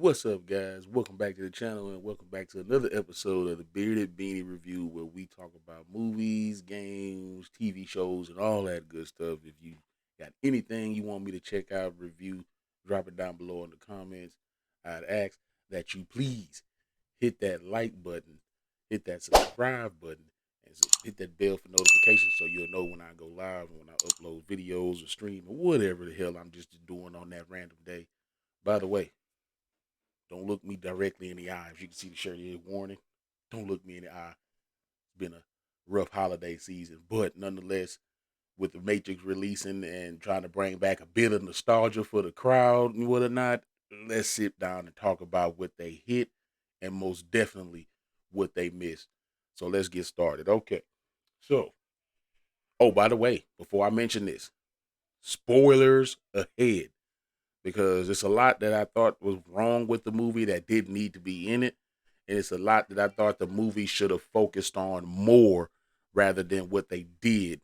What's up, guys? Welcome back to the channel and welcome back to another episode of the Bearded Beanie Review, where we talk about movies, games, TV shows, and all that good stuff. If you got anything you want me to check out, review, drop it down below in the comments. I'd ask that you please hit that like button, hit that subscribe button, and hit that bell for notifications so you'll know when I go live and when I upload videos or stream or whatever the hell I'm just doing on that random day. By the way, don't look me directly in the eye. As you can see, the shirt is warning. Don't look me in the eye. It's been a rough holiday season, but nonetheless, with the Matrix releasing and trying to bring back a bit of nostalgia for the crowd and whatnot, let's sit down and talk about what they hit and most definitely what they missed. So let's get started. Okay. So, oh, by the way, before I mention this, spoilers ahead because it's a lot that I thought was wrong with the movie that didn't need to be in it. And it's a lot that I thought the movie should have focused on more rather than what they did.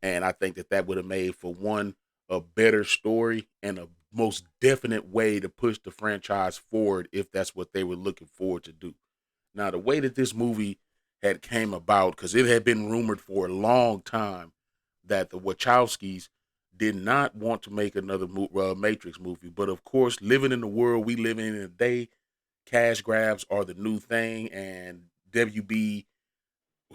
And I think that would have made, for one, a better story and a most definite way to push the franchise forward if that's what they were looking forward to do. Now, the way that this movie had came about, because it had been rumored for a long time that the Wachowskis did not want to make another Matrix movie. But of course, living in the world we live in today, cash grabs are the new thing, and WB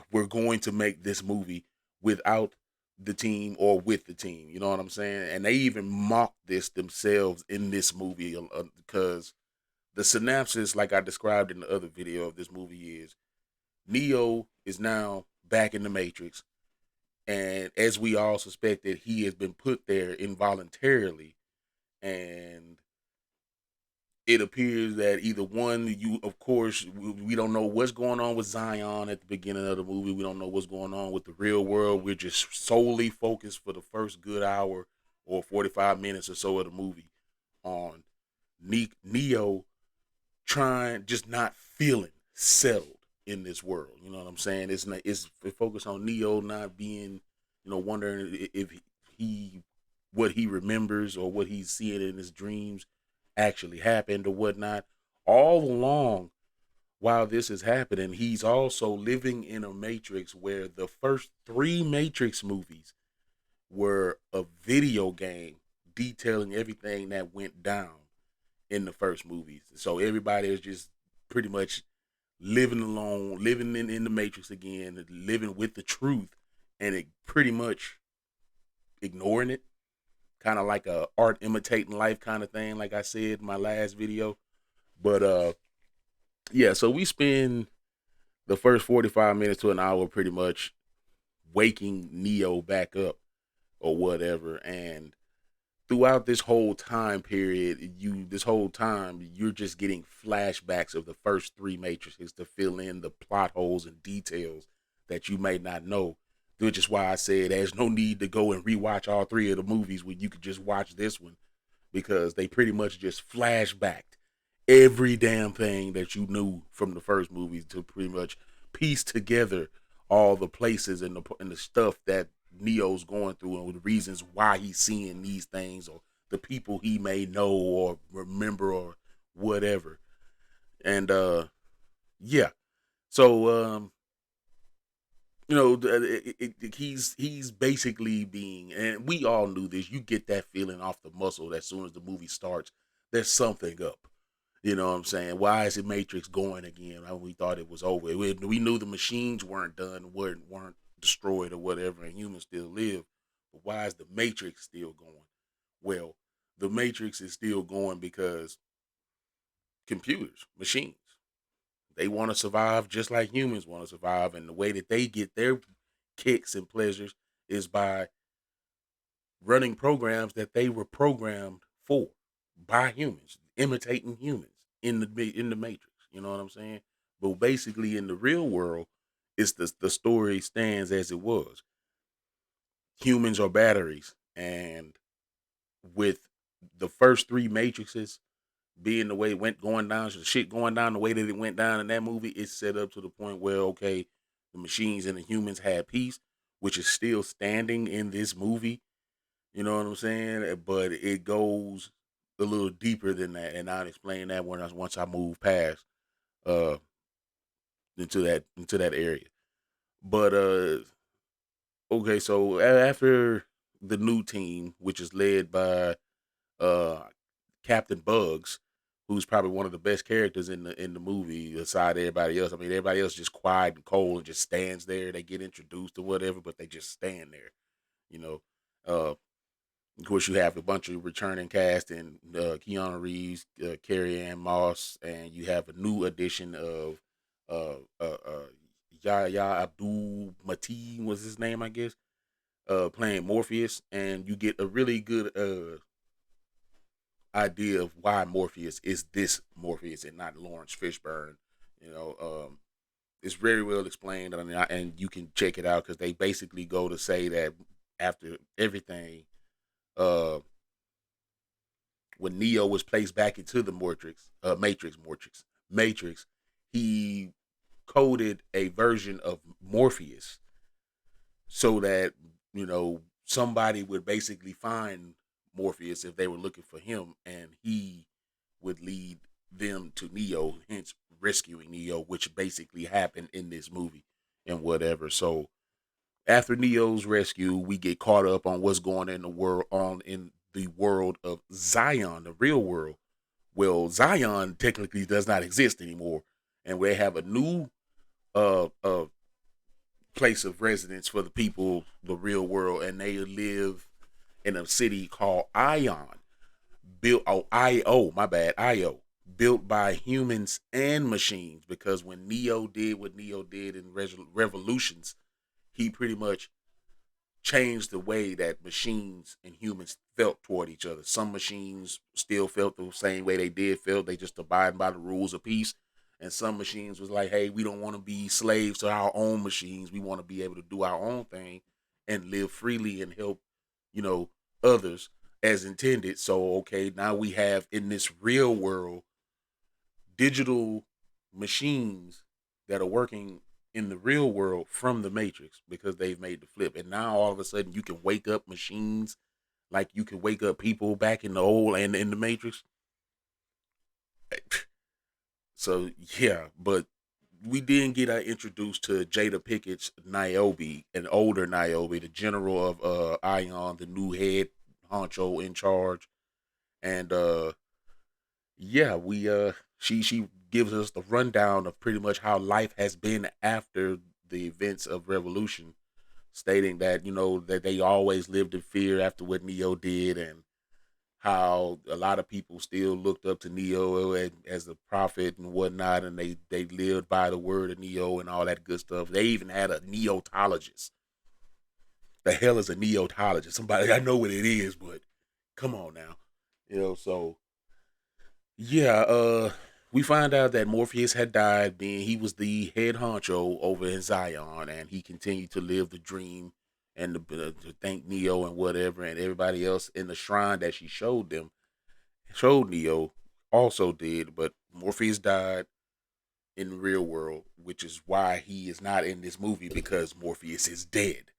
were going to make this movie without the team or with the team. You know what I'm saying? And they even mocked this themselves in this movie because the synopsis, like I described in the other video of this movie, is Neo is now back in the Matrix, and as we all suspected, he has been put there involuntarily. And it appears that either one, you of course, we don't know what's going on with Zion at the beginning of the movie. We don't know what's going on with the real world. We're just solely focused for the first good hour or 45 minutes or so of the movie on Neo trying, just not feeling settled in this world. You know what I'm saying? It's not, it's focused on Neo not being, wondering if he what he remembers or what he's seeing in his dreams actually happened or whatnot. All along while this is happening, he's also living in a matrix where the first three Matrix movies were a video game detailing everything that went down in the first movies. So everybody is just pretty much living alone, living in the matrix again, living with the truth, and it pretty much ignoring it. Kind of like a art imitating life kind of thing, like I said in my last video. But yeah, so we spend the first 45 minutes to an hour pretty much waking Neo back up or whatever. And throughout this whole time period, this whole time you're just getting flashbacks of the first three matrices to fill in the plot holes and details that you may not know. Which is why I said there's no need to go and rewatch all three of the movies when you could just watch this one, because they pretty much just flashbacked every damn thing that you knew from the first movies to pretty much piece together all the places and the stuff that Neo's going through and the reasons why he's seeing these things or the people he may know or remember or whatever. And yeah. So he's basically being, and we all knew this. You get that feeling off the muscle as soon as the movie starts. There's something up. You know what I'm saying? Why is the Matrix going again? We thought it was over. We knew the machines weren't done, weren't destroyed or whatever, and humans still live. But why is the Matrix still going? Well, the Matrix is still going because computers, machines, they want to survive just like humans want to survive, and the way that they get their kicks and pleasures is by running programs that they were programmed for by humans, imitating humans in the Matrix. You know what I'm saying? But basically, in the real world, it's the story stands as it was. Humans are batteries, and with the first three Matrices being the way it went going down, so the shit going down the way that it went down in that movie, it's set up to the point where, okay, the machines and the humans had peace, which is still standing in this movie. You know what I'm saying? But it goes a little deeper than that, and I'll explain that once I move past uh into that area. But okay, so after the new team, which is led by uh Captain Bugs, who's probably one of the best characters in the movie aside everybody else. I mean, everybody else just quiet and cold and just stands there. They get introduced or whatever, but they just stand there. You know, uh, of course, you have a bunch of returning cast and Keanu Reeves, Carrie Ann Moss, and you have a new addition of uh, uh, uh, Yahya Abdul Mateen was his name, I guess, playing Morpheus, and you get a really good idea of why Morpheus is this Morpheus and not Lawrence Fishburne. You know, it's very well explained, and you can check it out because they basically go to say that after everything, uh, when Neo was placed back into the Matrix, he coded a version of Morpheus so that somebody would basically find Morpheus if they were looking for him, and he would lead them to Neo, hence rescuing Neo, which basically happened in this movie and whatever. So after Neo's rescue, we get caught up on what's going in the world of Zion, the real world. Well, Zion technically does not exist anymore, and we have a new uh place of residence for the people, the real world, and they live in a city called Ion, built my bad, Io, built by humans and machines. Because when Neo did what Neo did in Revolutions, he pretty much changed the way that machines and humans felt toward each other. Some machines still felt the same way they did felt. They just abide by the rules of peace. And some machines was like, hey, we don't want to be slaves to our own machines. We want to be able to do our own thing and live freely and help, you know, others as intended. So, okay, now we have in this real world digital machines that are working in the real world from the Matrix because they've made the flip. And now all of a sudden you can wake up machines like you can wake up people back in the old and in the Matrix. So yeah, but we didn't get introduced to Jada Pickett's Niobe, an older Niobe, the general of Ion, the new head honcho in charge. And yeah, we she gives us the rundown of pretty much how life has been after the events of Revolution, stating that that they always lived in fear after what Neo did, and how a lot of people still looked up to Neo as the prophet and whatnot, and they lived by the word of Neo and all that good stuff. They even had a neotologist. The hell is a neotologist? Somebody, I know what it is, but come on now, So yeah, we find out that Morpheus had died, being he was the head honcho over in Zion, and he continued to live the dream and to thank Neo and whatever, and everybody else in the shrine that she showed Neo also did. But Morpheus died in the real world, which is why he is not in this movie, because Morpheus is dead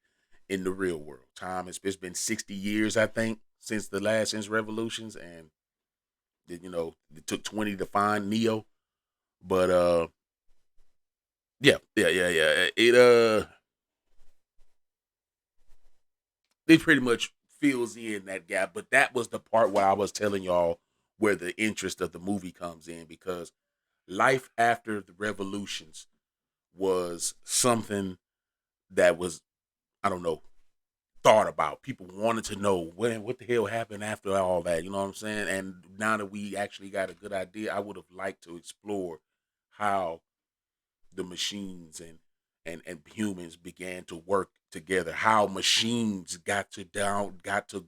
in the real world. It's been 60 years, I think, since Revolutions, and it took 20 to find Neo. But yeah. It pretty much fills in that gap. But that was the part where I was telling y'all where the interest of the movie comes in, because life after the revolutions was something that was, I don't know, thought about. People wanted to know what the hell happened after all that. You know what I'm saying? And now that we actually got a good idea, I would have liked to explore how the machines and humans began to work together, how machines got to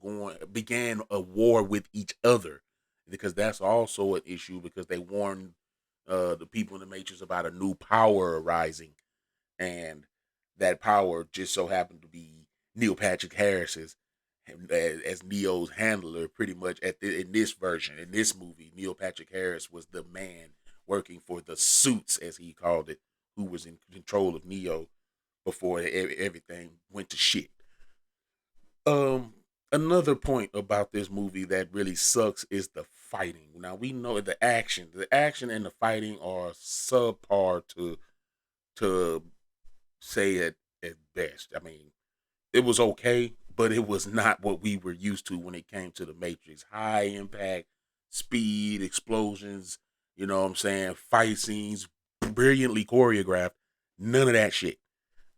going, began a war with each other, because that's also an issue, because they warned the people in the Matrix about a new power arising, and that power just so happened to be Neil Patrick Harris's as Neo's handler. Pretty much in this version, in this movie, Neil Patrick Harris was the man working for the suits, as he called it, who was in control of Neo before everything went to shit. Um, Another point about this movie that really sucks is the fighting. Now we know the action and the fighting are subpar to say at best. I mean, it was okay, but it was not what we were used to when it came to the Matrix. High impact, speed, explosions, you know what I'm saying? Fight scenes, brilliantly choreographed. None of that shit.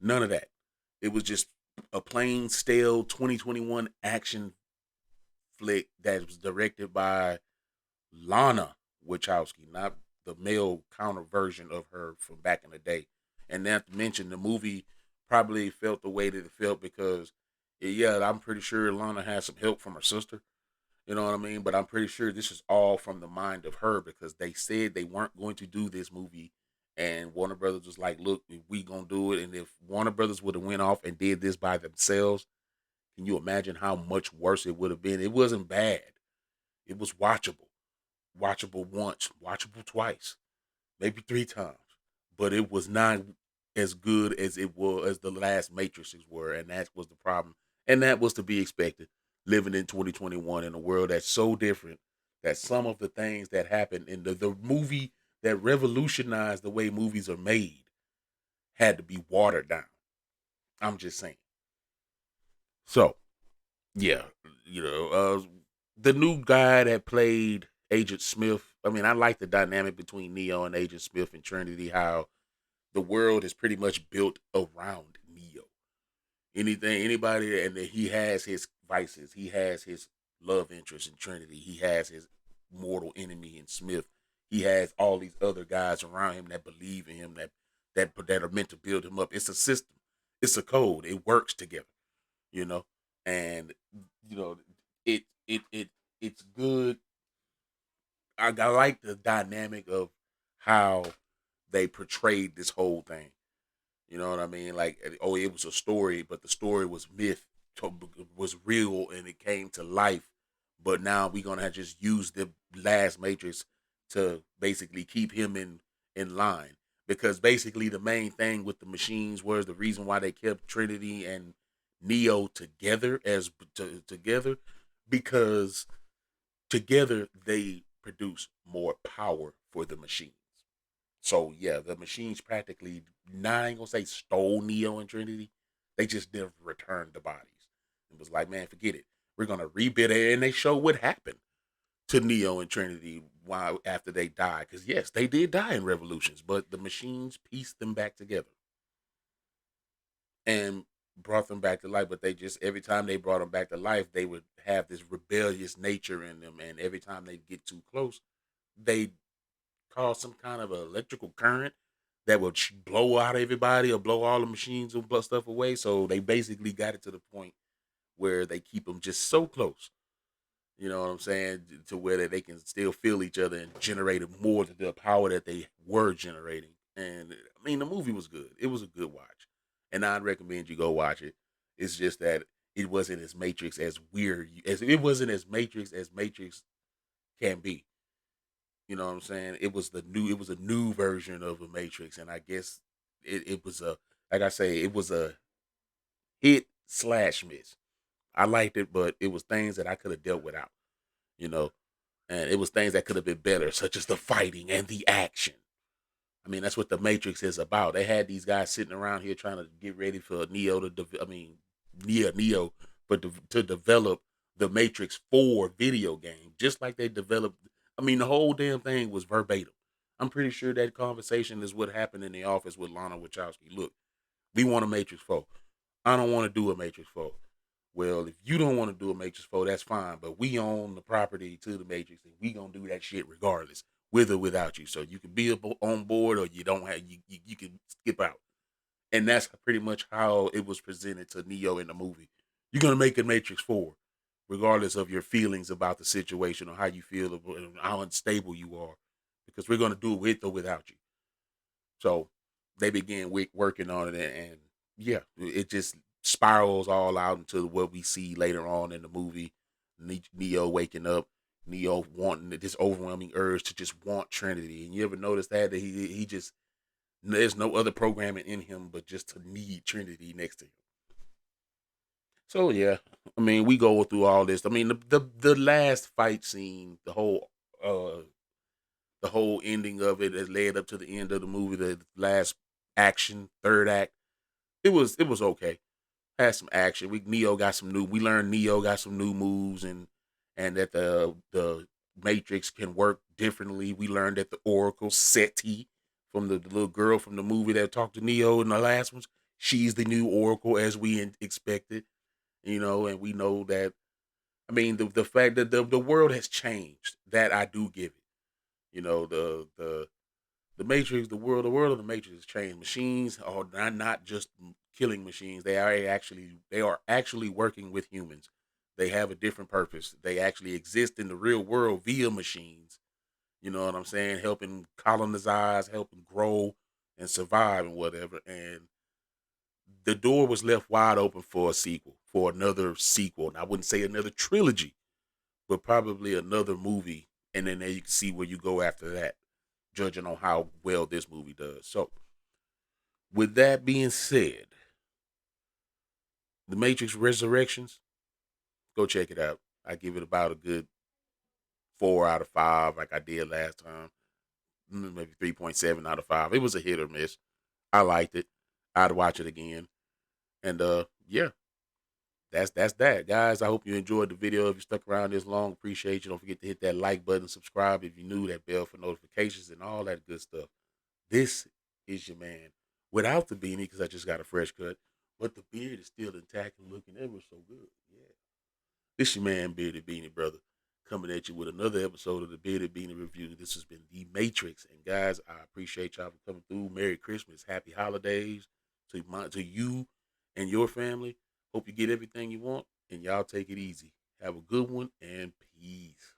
None of that. It was just a plain stale 2021 action flick that was directed by Lana Wachowski, not the male counter version of her from back in the day. And not to mention, the movie probably felt the way that it felt because, yeah, I'm pretty sure Lana had some help from her sister. You know what I mean? But I'm pretty sure this is all from the mind of her because they said they weren't going to do this movie, and Warner Brothers was like, "Look, we gonna do it." And if Warner Brothers would have went off and did this by themselves, can you imagine how much worse it would have been? It wasn't bad. It was watchable, watchable once, watchable twice, maybe three times, but it was not as good as it was as the last Matrices were, and that was the problem, and that was to be expected. Living in 2021 in a world that's so different, that some of the things that happened in the movie that revolutionized the way movies are made had to be watered down. I'm just saying. So yeah, the new guy that played Agent Smith. I mean, I like the dynamic between Neo and Agent Smith and Trinity. How the world is pretty much built around Neo. Anything, anybody, and that he has his vices. He has his love interest in Trinity. He has his mortal enemy in Smith. He has all these other guys around him that believe in him that are meant to build him up. It's a system. It's a code. It works together. You know, and you know it it's good. I like the dynamic of how they portrayed this whole thing. You know what I mean? Like, oh, it was a story, but the story was myth, was real, and it came to life. But now we're gonna just use the last Matrix to basically keep him in line, because basically the main thing with the machines was the reason why they kept Trinity and Neo together together, because together they produce more power for the machines. So yeah, the machines practically, not, I ain't gonna say stole Neo and Trinity. They just never returned the bodies. It was like, man, forget it. We're gonna rebuild it, and they show what happened to Neo and Trinity while after they died. Because yes, they did die in revolutions, but the machines pieced them back together and brought them back to life. But they just, every time they brought them back to life, they would have this rebellious nature in them, and every time they get too close, they cause some kind of electrical current that would blow out everybody or blow all the machines and blow stuff away. So they basically got it to the point where they keep them just so close. You know what I'm saying? To where that they can still feel each other and generate more than the power that they were generating. And I mean, the movie was good. It was a good watch, and I'd recommend you go watch it. It's just that it wasn't as Matrix as weird as it wasn't as Matrix can be. You know what I'm saying? It was a new version of a Matrix, and I guess it was a, like I say, it was a hit slash miss. I liked it, but it was things that I could have dealt without, you know, and it was things that could have been better, such as the fighting and the action. I mean, that's what the Matrix is about. They had these guys sitting around here trying to get ready for Neo I mean, Neo, but to develop the Matrix 4 video game, just like they developed. I mean, the whole damn thing was verbatim. I'm pretty sure that conversation is what happened in the office with Lana Wachowski. Look, we want a Matrix 4. I don't want to do a Matrix 4. Well, if you don't want to do a Matrix 4, that's fine. But we own the property to the Matrix, and we gonna do that shit regardless, with or without you. So you can be on board, or you don't have you can skip out. And that's pretty much how it was presented to Neo in the movie. You're gonna make a Matrix 4, regardless of your feelings about the situation or how you feel and how unstable you are, because we're gonna do it with or without you. So they began working on it, and yeah, it just spirals all out into what we see later on in the movie. Neo waking up, Neo wanting this overwhelming urge to just want Trinity, and you ever notice that he just, there's no other programming in him but just to need Trinity next to him. So yeah, I mean, we go through all this. I mean, the last fight scene, the whole uh the whole ending of it has led up to the end of the movie, the last action, third act. It was okay. Had some action. We learned Neo got some new moves, and that the Matrix can work differently. We learned that the Oracle Seti from the little girl from the movie that talked to Neo in the last ones, she's the new Oracle as we expected, and we know that. I mean, the fact that the world has changed, that I do give it. The Matrix, the world of the Matrix has changed. Machines are not just killing machines. They are actually working with humans. They have a different purpose. They actually exist in the real world via machines. You know what I'm saying? Helping colonize, helping grow and survive and whatever. And the door was left wide open for a sequel, for another sequel. And I wouldn't say another trilogy, but probably another movie. And then there you can see where you go after that, judging on how well this movie does. So, with that being said, The Matrix Resurrections, go check it out. I give it about a good 4 out of 5, like I did last time. Maybe 3.7 out of 5. It was a hit or miss. I liked it. I'd watch it again. And yeah, that's that, guys. I hope you enjoyed the video. If you stuck around this long, appreciate you. Don't forget to hit that like button, subscribe if you're new, that bell for notifications, and all that good stuff. This is your man without the beanie because I just got a fresh cut, but the beard is still intact and looking ever so good. Yeah, this your man Bearded Beanie, brother, coming at you with another episode of the Bearded Beanie Review. This has been The Matrix, and guys, I appreciate y'all for coming through. Merry Christmas, Happy Holidays to you and your family. Hope you get everything you want, and y'all take it easy. Have a good one, and peace.